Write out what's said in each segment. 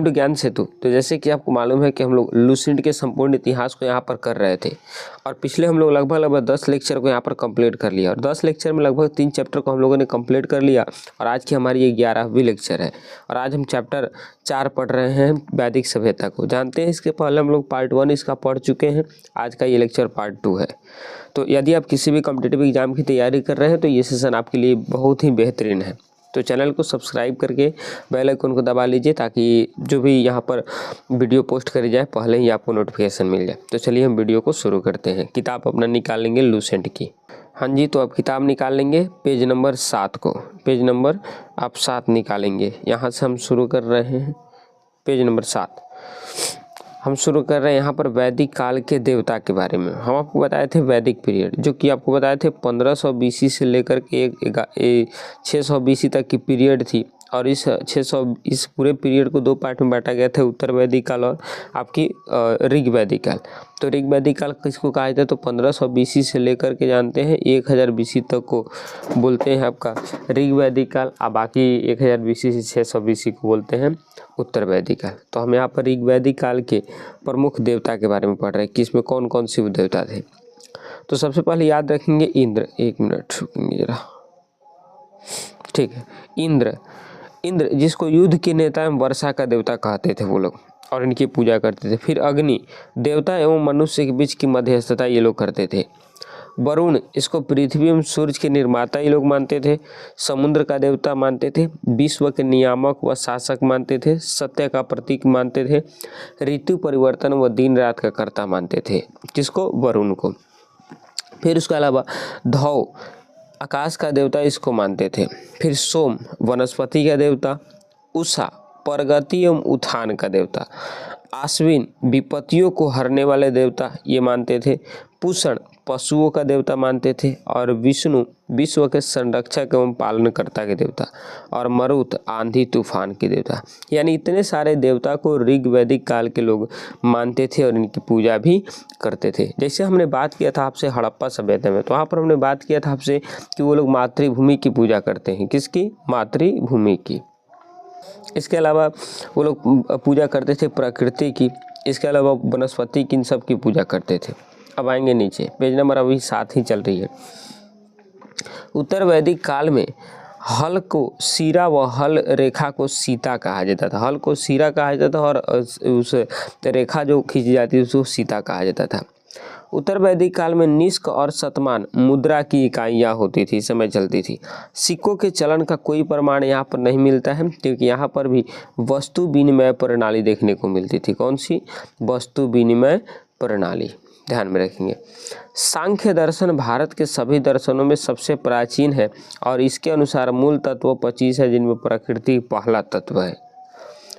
Welcome to ज्ञान सेतु। तो जैसे कि आपको मालूम है कि हम लोग लुसेंट के संपूर्ण इतिहास को यहाँ पर कर रहे थे और पिछले हम लोग लगभग 10 लेक्चर को यहाँ पर कंप्लीट कर लिया और 10 लेक्चर में लगभग 3 चैप्टर को हम लोगों ने कंप्लीट कर लिया और आज की हमारी ये 11वीं लेक्चर है और आज हम चैप्टर 4 पढ़ रहे हैं वैदिक सभ्यता को। जानते हैं इसके पहले हम लोग पार्ट 1 इसका पढ़ चुके हैं, आज का ये लेक्चर पार्ट 2 है। तो यदि आप किसी भी कॉम्पिटिटिव एग्जाम की तैयारी कर रहे हैं तो ये सेशन आपके लिए बहुत ही बेहतरीन है। तो चैनल को सब्सक्राइब करके बेल आइकन को दबा लीजिए ताकि जो भी यहाँ पर वीडियो पोस्ट करी जाए पहले ही आपको नोटिफिकेशन मिल जाए। तो चलिए हम वीडियो को शुरू करते हैं। किताब अपना निकाल लेंगे लुसेंट की। हाँ जी, तो अब किताब निकाल लेंगे पेज नंबर 7 को। पेज नंबर आप 7 निकालेंगे। यहाँ से हम शुरू कर रहे हैं पेज नंबर 7। हम शुरू कर रहे हैं यहाँ पर वैदिक काल के देवता के बारे में। हम आपको बताए थे वैदिक पीरियड, जो कि आपको बताए थे 1500 BC से लेकर के 600 BC तक की पीरियड थी और इस पूरे पीरियड को 2 पार्ट में बांटा गया था, उत्तर वैदिक काल और आपकी ऋग वैदिक काल। तो ऋग वैदिक काल किसको कहा जाता है? तो 1500 BC से लेकर के जानते हैं 1000 BC तक को बोलते हैं आपका ऋग वैदिक काल, और बाकी 1000 BC से 600 BC को बोलते हैं उत्तर वैदिक काल। तो हम यहाँ पर ऋग वैदिक काल के प्रमुख देवता के बारे में पढ़ रहे हैं कि इसमें कौन कौन से देवता थे। तो सबसे पहले याद रखेंगे इंद्र। 1 मिनट रुकेंगे जरा, ठीक है। इंद्र जिसको युद्ध के नेता एवं वर्षा का देवता कहते थे वो लोग, और इनकी पूजा करते थे। फिर अग्नि देवता एवं मनुष्य के बीच की मध्यस्थता ये लोग करते थे। वरुण, इसको पृथ्वी एवं सूर्य के निर्माता ये लोग मानते थे। समुद्र का देवता मानते थे। विश्व के नियामक व शासक मानते थे। सत्य का प्रतीक मानते थे। ऋतु परिवर्तन व दिन रात का कर्ता मानते थे। किसको? वरुण को। फिर उसके अलावा धौ, आकाश का देवता इसको मानते थे। फिर सोम, वनस्पति का देवता। उषा, प्रगति एवं उत्थान का देवता। आश्विन, विपत्तियों को हरने वाले देवता ये मानते थे। पूषण, पशुओं का देवता मानते थे। और विष्णु, विश्व के संरक्षक एवं पालनकर्ता के देवता। और मरुत, आंधी तूफान के देवता। यानी इतने सारे देवता को ऋग वैदिक काल के लोग मानते थे और इनकी पूजा भी करते थे। जैसे हमने बात किया था आपसे हड़प्पा सभ्यता में, तो वहाँ पर हमने बात किया था आपसे कि वो लोग मातृभूमि की पूजा करते हैं। किसकी? मातृभूमि की। इसके अलावा वो लोग पूजा करते थे प्रकृति की। इसके अलावा वनस्पति की, इन सब की पूजा करते थे। अब आएंगे नीचे, पेज नंबर अभी 7 ही चल रही है। उत्तर वैदिक काल में हल को सिरा व हल रेखा को सीता कहा जाता था। हल को सिरा कहा जाता था और उस रेखा जो खींची जाती है उसको सीता कहा जाता था। उत्तर वैदिक काल में निष्क और शतमान मुद्रा की इकाइयाँ होती थी, समय चलती थी। सिक्कों के चलन का कोई प्रमाण यहाँ पर नहीं मिलता है, क्योंकि यहाँ पर भी वस्तु विनिमय प्रणाली देखने को मिलती थी। कौन सी? वस्तु विनिमय प्रणाली, ध्यान में रखेंगे। सांख्य दर्शन भारत के सभी दर्शनों में सबसे प्राचीन है और इसके अनुसार मूल तत्व 25 है, जिनमें प्रकृति पहला तत्व है।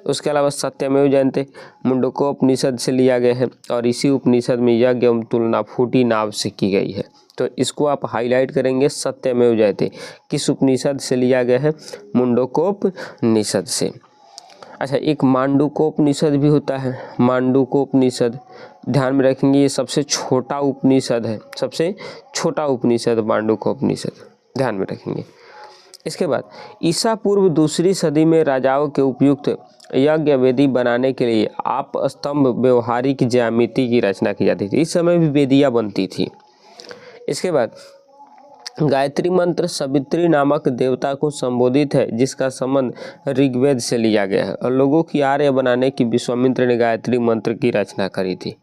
उसके अलावा सत्यमेव जयते मुंडकोपनिषद से लिया गया है और इसी उपनिषद में यज्ञ एवं तुलना फूटी नाव से की गई है। तो इसको आप हाईलाइट करेंगे, सत्यमेव जयते किस उपनिषद से लिया गया है? मुंडकोपनिषद से। अच्छा, एक मांडूकोपनिषद भी होता है, मांडूकोपनिषद, ध्यान में रखेंगे। ये सबसे छोटा उपनिषद है, सबसे छोटा उपनिषद मांडूकोपनिषद, ध्यान में रखेंगे। इसके बाद ईसा पूर्व 2री सदी में राजाओं के उपयुक्त यज्ञ वेदी बनाने के लिए आप स्तंभ व्यवहारिक ज्यामिति की रचना की जाती थी। इस समय भी वेदियाँ बनती थी। इसके बाद गायत्री मंत्र सवित्री नामक देवता को संबोधित है, जिसका संबंध ऋग्वेद से लिया गया है और लोगों की आर्य बनाने की विश्वामित्र ने गायत्री मंत्र की रचना करी थी।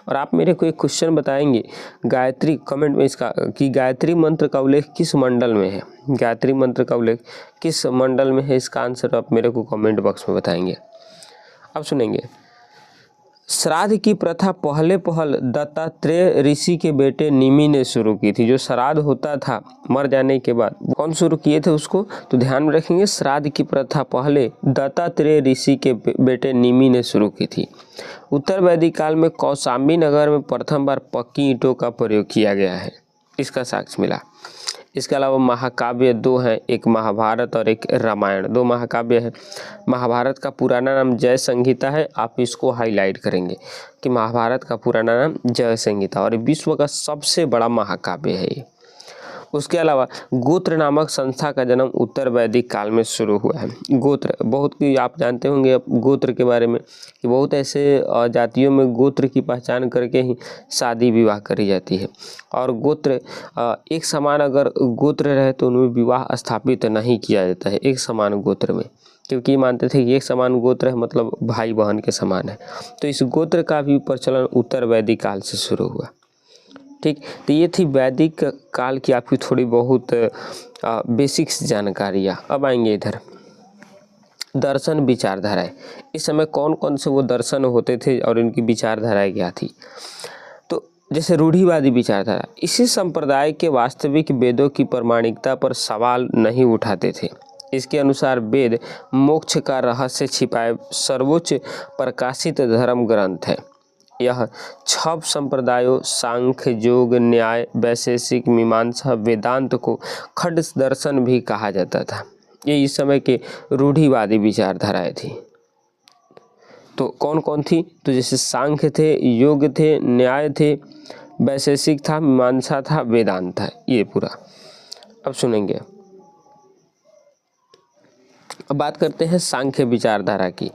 और आप मेरे को एक क्वेश्चन बताएंगे गायत्री कमेंट में इसका कि गायत्री मंत्र का उल्लेख किस मंडल में है? गायत्री मंत्र का उल्लेख किस मंडल में है? इसका आंसर आप मेरे को कमेंट बॉक्स में बताएंगे। अब सुनेंगे, श्राद्ध की प्रथा पहल दत्तात्रेय ऋषि के बेटे निमि ने शुरू की थी। जो श्राद्ध होता था मर जाने के बाद, कौन शुरू किए थे उसको? तो ध्यान में रखेंगे, श्राद्ध की प्रथा पहले दत्तात्रेय ऋषि के बेटे निमि ने शुरू की थी। उत्तर वैदिक काल में कौशाम्बी नगर में प्रथम बार पक्की ईंटों का प्रयोग किया गया है, इसका साक्ष्य मिला। इसके अलावा महाकाव्य 2 हैं, एक महाभारत और एक रामायण, 2 महाकाव्य हैं। महाभारत का पुराना नाम जय संहिता है, आप इसको हाईलाइट करेंगे कि महाभारत का पुराना नाम जय संहिता और विश्व का सबसे बड़ा महाकाव्य है ये। उसके अलावा गोत्र नामक संस्था का जन्म उत्तर वैदिक काल में शुरू हुआ है। गोत्र बहुत की आप जानते होंगे अब गोत्र के बारे में कि बहुत ऐसे जातियों में गोत्र की पहचान करके ही शादी विवाह करी जाती है। और गोत्र एक समान अगर गोत्र रहे तो उनमें विवाह स्थापित नहीं किया जाता है एक समान गोत्र में, क्योंकि मानते थे कि एक समान गोत्र है मतलब भाई बहन के समान है। तो इस गोत्र का भी प्रचलन उत्तर वैदिक काल से शुरू हुआ। ठीक, तो ये थी वैदिक काल की आपकी थोड़ी बहुत बेसिक्स जानकारियाँ। अब आएंगे इधर दर्शन विचारधाराएं। इस समय कौन कौन से वो दर्शन होते थे और इनकी विचारधाराएं क्या थी। तो जैसे रूढ़िवादी विचारधारा, इसी संप्रदाय के वास्तविक वेदों की प्रामाणिकता पर सवाल नहीं उठाते थे। इसके अनुसार वेद मोक्ष का रहस्य छिपाए सर्वोच्च प्रकाशित धर्म ग्रंथ है। यह 6 संप्रदायों सांख्य, योग, न्याय, वैशेषिक, मीमांसा, वेदांत को खड दर्शन भी कहा जाता था। ये इस समय के रूढ़िवादी विचारधाराएं थी। तो कौन कौन थी, तो जैसे सांख्य थे, योग थे, न्याय थे, वैशेषिक था, मीमांसा था, वेदांत था, ये पूरा। अब सुनेंगे, अब बात करते हैं सांख्य विचारधारा की।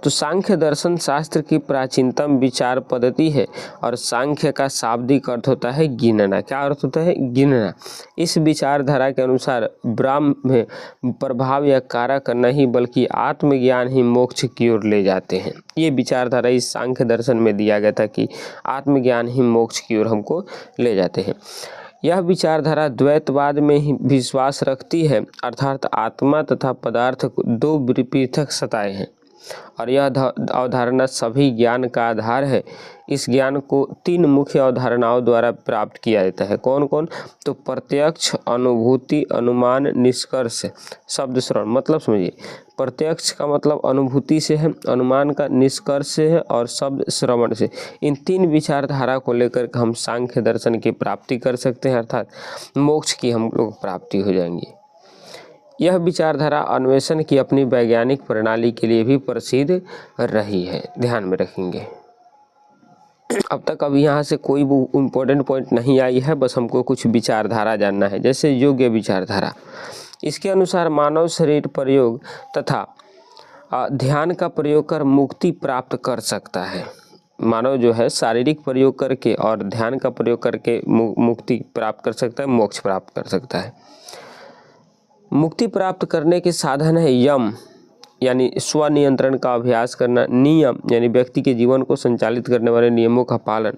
तो सांख्य दर्शन शास्त्र की प्राचीनतम विचार पद्धति है और सांख्य का शाब्दिक अर्थ होता है गिनना। क्या अर्थ होता है? गिनना। इस विचारधारा के अनुसार ब्रह्म में प्रभाव या कारक नहीं बल्कि आत्मज्ञान ही मोक्ष की ओर ले जाते हैं। ये विचारधारा इस सांख्य दर्शन में दिया गया था कि आत्मज्ञान ही मोक्ष की ओर हमको ले जाते हैं। यह विचारधारा द्वैतवाद में ही विश्वास रखती है, अर्थात आत्मा तथा पदार्थ दो पृथक सत्ताएं हैं और यह अवधारणा सभी ज्ञान का आधार है। इस ज्ञान को 3 मुख्य अवधारणाओं द्वारा प्राप्त किया जाता है। कौन कौन? तो प्रत्यक्ष, अनुभूति, अनुमान, निष्कर्ष। शब्द श्रवण मतलब समझिए, प्रत्यक्ष का मतलब अनुभूति से है, अनुमान का निष्कर्ष से है और शब्द श्रवण से। इन 3 विचारधारा को लेकर हम सांख्य दर्शन की प्राप्ति कर सकते हैं, अर्थात मोक्ष की हम लोग प्राप्ति हो जाएंगी। यह विचारधारा अन्वेषण की अपनी वैज्ञानिक प्रणाली के लिए भी प्रसिद्ध रही है, ध्यान में रखेंगे। अब तक अभी यहाँ से कोई भी इम्पोर्टेंट पॉइंट नहीं आई है, बस हमको कुछ विचारधारा जानना है। जैसे योग्य विचारधारा, इसके अनुसार मानव शरीर प्रयोग तथा ध्यान का प्रयोग कर मुक्ति प्राप्त कर सकता है। मानव जो है शारीरिक प्रयोग करके और ध्यान का प्रयोग करके मुक्ति प्राप्त कर सकता है, मोक्ष प्राप्त कर सकता है। मुक्ति प्राप्त करने के साधन है यम यानी स्वनियंत्रण का अभ्यास करना, नियम यानी व्यक्ति के जीवन को संचालित करने वाले नियमों का पालन,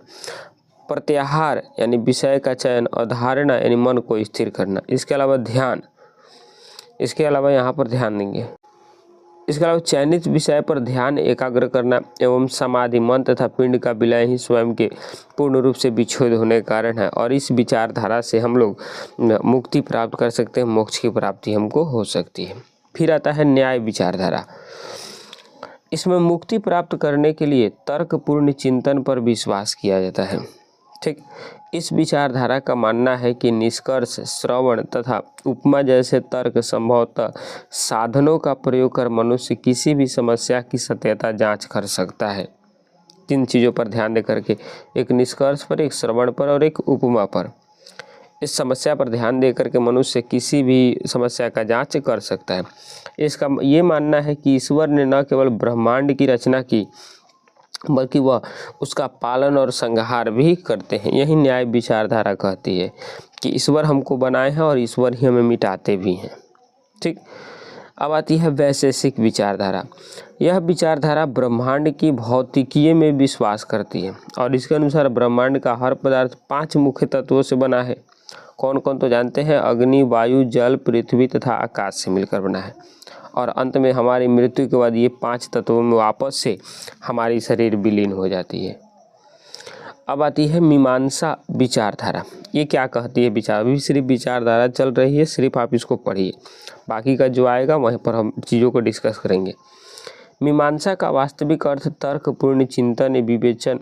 प्रत्याहार यानी विषय का चयन, अधारणा यानी मन को स्थिर करना। इसके अलावा ध्यान, इसके अलावा यहाँ पर ध्यान देंगे, इसके अलावा चयनित विषय पर ध्यान एकाग्र करना एवं समाधि, मन तथा पिंड का विलय ही स्वयं के पूर्ण रूप से विच्छेद होने के कारण है और इस विचारधारा से हम लोग मुक्ति प्राप्त कर सकते हैं, मोक्ष की प्राप्ति हमको हो सकती है। फिर आता है न्याय विचारधारा। इसमें मुक्ति प्राप्त करने के लिए तर्कपूर्ण चिंतन पर विश्वास किया जाता है। ठीक, इस विचारधारा का मानना है कि निष्कर्ष, श्रवण तथा उपमा जैसे तर्क संभवतः साधनों का प्रयोग कर मनुष्य किसी भी समस्या की सत्यता जांच कर सकता है। 3 चीज़ों पर ध्यान दे करके, एक निष्कर्ष पर, एक श्रवण पर और एक उपमा पर। इस समस्या पर ध्यान दे करके मनुष्य किसी भी समस्या का जांच कर सकता है। इसका ये मानना है कि ईश्वर ने न केवल ब्रह्मांड की रचना की बल्कि वह उसका पालन और संहार भी करते हैं। यही न्याय विचारधारा कहती है कि ईश्वर हमको बनाए हैं और ईश्वर ही हमें मिटाते भी हैं। ठीक, अब आती है वैशेषिक विचारधारा। यह विचारधारा ब्रह्मांड की भौतिकीय में विश्वास करती है और इसके अनुसार ब्रह्मांड का हर पदार्थ 5 मुख्य तत्वों से बना है। कौन कौन तो जानते हैं, अग्नि, वायु, जल, पृथ्वी तथा आकाश से मिलकर बना है और अंत में हमारी मृत्यु के बाद ये 5 तत्वों में वापस से हमारी शरीर विलीन हो जाती है। अब आती है मीमांसा विचारधारा। ये क्या कहती है विचार, अभी सिर्फ विचारधारा चल रही है, सिर्फ आप इसको पढ़िए, बाकी का जो आएगा वहीं पर हम चीज़ों को डिस्कस करेंगे। मीमांसा का वास्तविक अर्थ तर्कपूर्ण चिंतन, विवेचन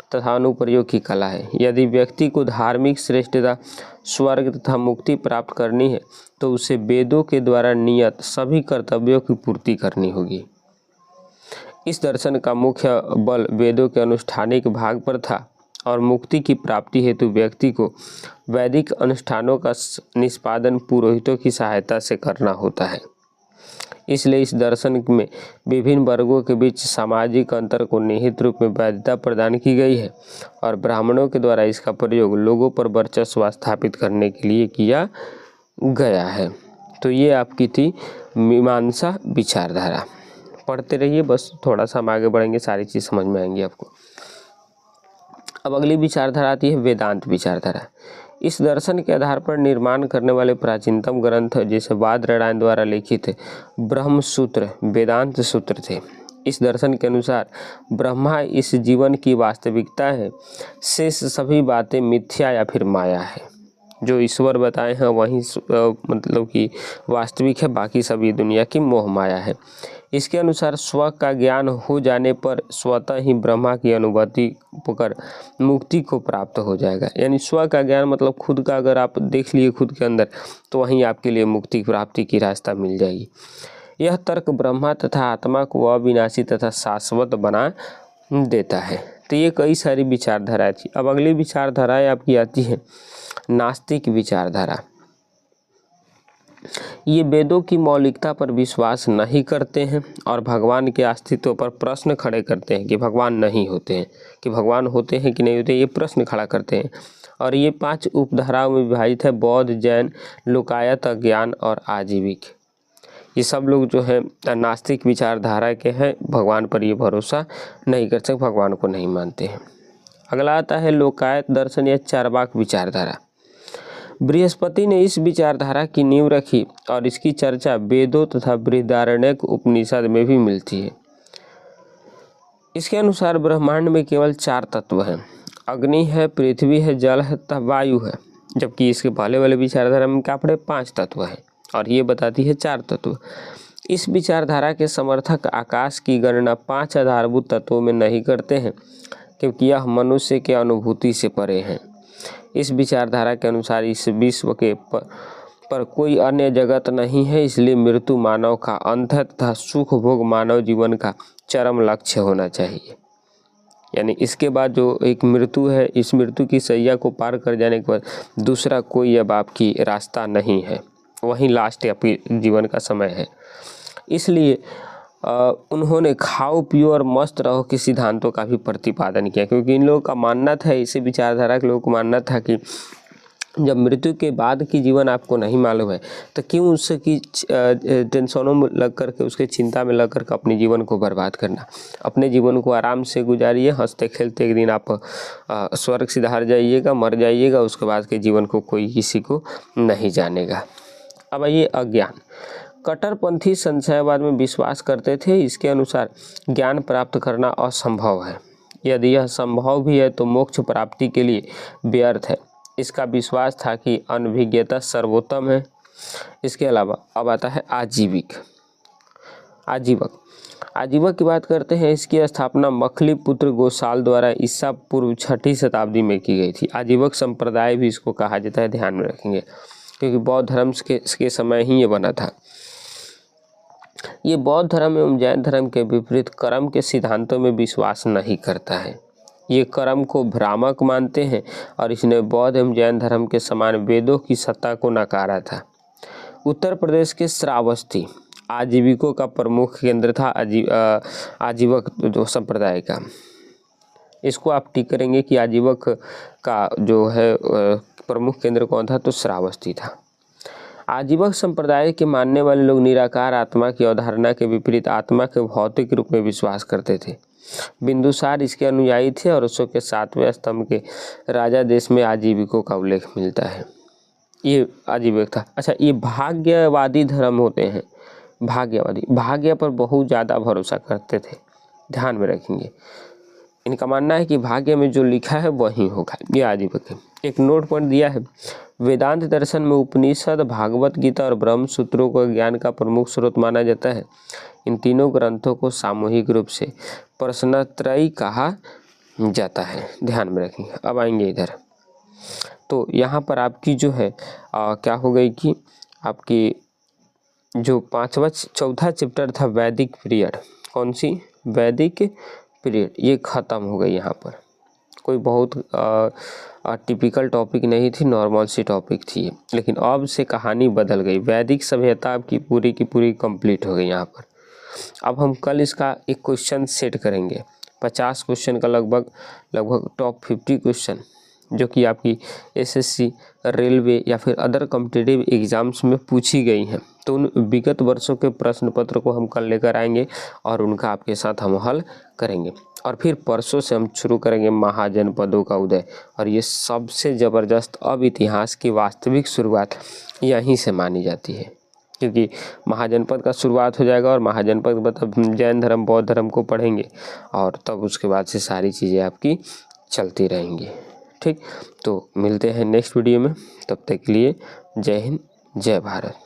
तथा अनुप्रयोग की कला है। यदि व्यक्ति को धार्मिक श्रेष्ठता, स्वर्ग तथा मुक्ति प्राप्त करनी है तो उसे वेदों के द्वारा नियत सभी कर्तव्यों की पूर्ति करनी होगी। इस दर्शन का मुख्य बल वेदों के अनुष्ठानिक भाग पर था और मुक्ति की प्राप्ति हेतु व्यक्ति को वैदिक अनुष्ठानों का निष्पादन पुरोहितों की सहायता से करना होता है। इसलिए इस दर्शन में विभिन्न वर्गों के बीच सामाजिक अंतर को निहित रूप में वैधता प्रदान की गई है और ब्राह्मणों के द्वारा इसका प्रयोग लोगों पर वर्चस्व स्थापित करने के लिए किया गया है। तो ये आपकी थी मीमांसा विचारधारा। पढ़ते रहिए, बस थोड़ा सा हम आगे बढ़ेंगे, सारी चीज़ समझ में आएंगी आपको। अब अगली विचारधारा आती है वेदांत विचारधारा। इस दर्शन के आधार पर निर्माण करने वाले प्राचीनतम ग्रंथ जैसे बादरायण द्वारा लिखित ब्रह्म सूत्र वेदांत सूत्र थे। इस दर्शन के अनुसार ब्रह्मा इस जीवन की वास्तविकता है, शेष सभी बातें मिथ्या या फिर माया है। जो ईश्वर बताए हैं वही मतलब कि वास्तविक है, बाकी सभी दुनिया की मोह माया है। इसके अनुसार स्व का ज्ञान हो जाने पर स्वतः ही ब्रह्मा की अनुभूति कर मुक्ति को प्राप्त हो जाएगा। यानी स्व का ज्ञान मतलब खुद का अगर आप देख लिए खुद के अंदर, तो वहीं आपके लिए मुक्ति प्राप्ति की रास्ता मिल जाएगी। यह तर्क ब्रह्मा तथा आत्मा को अविनाशी तथा शाश्वत बना देता है। तो ये कई सारी विचारधाराएं थी। अब अगली विचारधाराएं आपकी आती है नास्तिक विचारधारा। ये वेदों की मौलिकता पर विश्वास नहीं करते हैं और भगवान के अस्तित्व पर प्रश्न खड़े करते हैं कि भगवान नहीं होते हैं, कि भगवान होते हैं कि नहीं होते, ये प्रश्न खड़ा करते हैं। और ये 5 उपधाराओं में विभाजित है: बौद्ध, जैन, लोकायत, अज्ञान और आजीविक। ये सब लोग जो है नास्तिक विचारधारा के हैं, भगवान पर ये भरोसा नहीं कर सकते, भगवान को नहीं मानते हैं। अगला आता है लोकायत दर्शन या चार्वाक विचारधारा। बृहस्पति ने इस विचारधारा की नींव रखी और इसकी चर्चा वेदों तथा बृहदारण्यक उपनिषद में भी मिलती है। इसके अनुसार ब्रह्मांड में केवल 4 तत्व हैं: अग्नि है, पृथ्वी है, जल है तथा वायु है। जबकि इसके पहले वाले विचारधारा में क्या पढ़े, 5 तत्व हैं और ये बताती है 4 तत्व। इस विचारधारा के समर्थक आकाश की गणना 5 आधारभूत तत्वों में नहीं करते हैं, क्योंकि यह मनुष्य के अनुभूति से परे हैं। इस विचारधारा के अनुसार इस विश्व के पर कोई अन्य जगत नहीं है, इसलिए मृत्यु मानव का अंत है तथा सुख भोग मानव जीवन का चरम लक्ष्य होना चाहिए। यानी इसके बाद जो एक मृत्यु है, इस मृत्यु की सैया को पार कर जाने के बाद दूसरा कोई अब आपकी रास्ता नहीं है, वहीं लास्ट आपके जीवन का समय है। इसलिए उन्होंने खाओ पियो और मस्त रहो के सिद्धांतों का भी प्रतिपादन किया, क्योंकि इन लोगों का मानना था, इसी विचारधारा के लोगों को मानना था कि जब मृत्यु के बाद की जीवन आपको नहीं मालूम है तो क्यों उसकी टेंशनों में लग करके, उसके चिंता में लग करके अपने जीवन को बर्बाद करना। अपने जीवन को आराम से गुजारिए, हंसते खेलते एक दिन आप स्वर्ग सिधार जाइएगा, मर जाइएगा, उसके बाद के जीवन को कोई किसी को नहीं जानेगा। अब आइए अज्ञान। कट्टरपंथी संशयवाद में विश्वास करते थे। इसके अनुसार ज्ञान प्राप्त करना असंभव है, यदि यह संभव भी है तो मोक्ष प्राप्ति के लिए व्यर्थ है। इसका विश्वास था कि अनभिज्ञता सर्वोत्तम है। इसके अलावा अब आता है आजीवक की बात करते हैं। इसकी स्थापना मखली पुत्र गोसाल द्वारा ईसा पूर्व 6वीं शताब्दी में की गई थी। आजीवक संप्रदाय भी इसको कहा जाता है, ध्यान में रखेंगे, क्योंकि बौद्ध धर्म के समय ही ये बना था। ये बौद्ध धर्म एवं जैन धर्म के विपरीत कर्म के सिद्धांतों में विश्वास नहीं करता है। ये कर्म को भ्रामक मानते हैं और इसने बौद्ध एवं जैन धर्म के समान वेदों की सत्ता को नकारा था। उत्तर प्रदेश के श्रावस्ती आजीविकों का प्रमुख केंद्र था। आजीवक जो संप्रदाय का, इसको आप टिक करेंगे कि आजीवक का जो है प्रमुख केंद्र कौन था, तो श्रावस्ती था। आजीवक संप्रदाय के मानने वाले लोग निराकार आत्मा की अवधारणा के विपरीत आत्मा के भौतिक रूप में विश्वास करते थे। बिंदुसार इसके अनुयायी थे और अशोक के 7वें स्तंभ के राजा देश में आजीविकों का उल्लेख मिलता है। ये आजीविक था। अच्छा, ये भाग्यवादी धर्म होते हैं। भाग्य पर बहुत ज़्यादा भरोसा करते थे, ध्यान में रखेंगे। इनका मानना है कि भाग्य में जो लिखा है वही होगा। ये आजीविक है। एक नोट पॉइंट दिया है, वेदांत दर्शन में उपनिषद, भागवत गीता और ब्रह्म सूत्रों को ज्ञान का प्रमुख स्रोत माना जाता है। इन तीनों ग्रंथों को सामूहिक रूप से प्रश्नत्रयी कहा जाता है, ध्यान में रखेंगे। अब आएंगे इधर, तो यहाँ पर आपकी जो है क्या हो गई कि आपकी जो चौथा चैप्टर था वैदिक पीरियड, कौन सी वैदिक पीरियड, ये खत्म हो गई यहाँ पर। कोई बहुत टिपिकल टॉपिक नहीं थी, नॉर्मल सी टॉपिक थी। लेकिन अब से कहानी बदल गई, वैदिक सभ्यता आपकी पूरी की पूरी कंप्लीट हो गई यहाँ पर। अब हम कल इसका एक क्वेश्चन सेट करेंगे, 50 क्वेश्चन का लगभग टॉप 50 क्वेश्चन जो कि आपकी एसएससी, रेलवे या फिर अदर कॉम्पिटिटिव एग्जाम्स में पूछी गई हैं। तो उन विगत वर्षों के प्रश्न पत्र को हम कल लेकर आएंगे और उनका आपके साथ हम हल करेंगे। और फिर परसों से हम शुरू करेंगे महाजनपदों का उदय, और ये सबसे ज़बरदस्त अब इतिहास की वास्तविक शुरुआत यहीं से मानी जाती है, क्योंकि महाजनपद का शुरुआत हो जाएगा और महाजनपद मतलब जैन धर्म, बौद्ध धर्म को पढ़ेंगे और तब उसके बाद से सारी चीज़ें आपकी चलती रहेंगी। ठीक, तो मिलते हैं नेक्स्ट वीडियो में, तब तक के लिए जय हिंद, जय भारत।